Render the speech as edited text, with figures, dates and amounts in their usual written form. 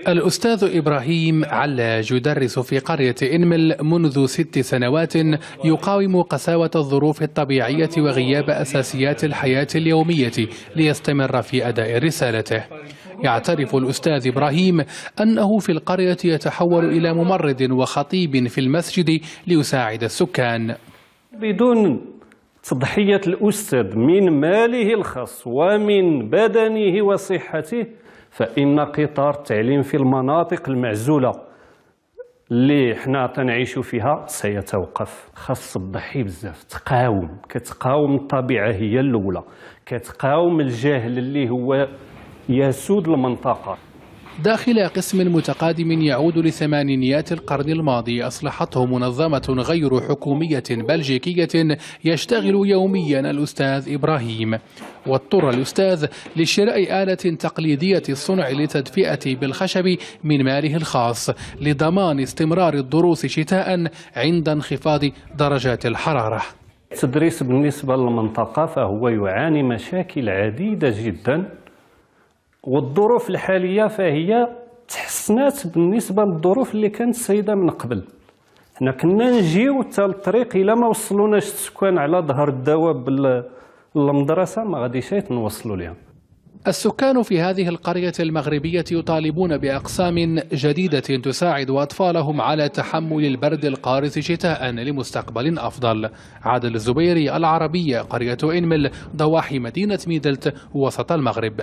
الأستاذ إبراهيم علاج يدرس في قرية إنمل منذ 6 سنوات، يقاوم قساوة الظروف الطبيعية وغياب أساسيات الحياة اليومية ليستمر في أداء رسالته. يعترف الأستاذ إبراهيم أنه في القرية يتحول إلى ممرض وخطيب في المسجد ليساعد السكان. بدون تضحية الأستاذ من ماله الخاص ومن بدنه وصحته، فإن قطار التعليم في المناطق المعزولة اللي حنا تنعيش فيها سيتوقف. خاص تضحي بزاف، كتقاوم الطبيعة هي الأولى، كتقاوم الجهل اللي هو يسود المنطقة. داخل قسم متقادم يعود لثمانينيات القرن الماضي، أصلحته منظمة غير حكومية بلجيكية يشتغل يوميا الأستاذ إبراهيم. واضطر الأستاذ لشراء آلة تقليدية الصنع لتدفئة بالخشب من ماله الخاص لضمان استمرار الدروس شتاء عند انخفاض درجات الحرارة. التدريس بالنسبة للمنطقة فهو يعاني مشاكل عديدة جدا، والظروف الحالية فهي تحسنات بالنسبة للظروف اللي كانت السيدة من قبل. حنا كنا نجيو حتى الطريق إلا ما وصلوناش السكان على ظهر الدواب للمدرسة ما غاديش نوصلوا لهم. السكان في هذه القرية المغربية يطالبون بأقسام جديدة تساعد أطفالهم على تحمل البرد القارس شتاء لمستقبل أفضل. عادل الزبيري، العربية، قرية إنمل، ضواحي مدينة ميدلت، وسط المغرب.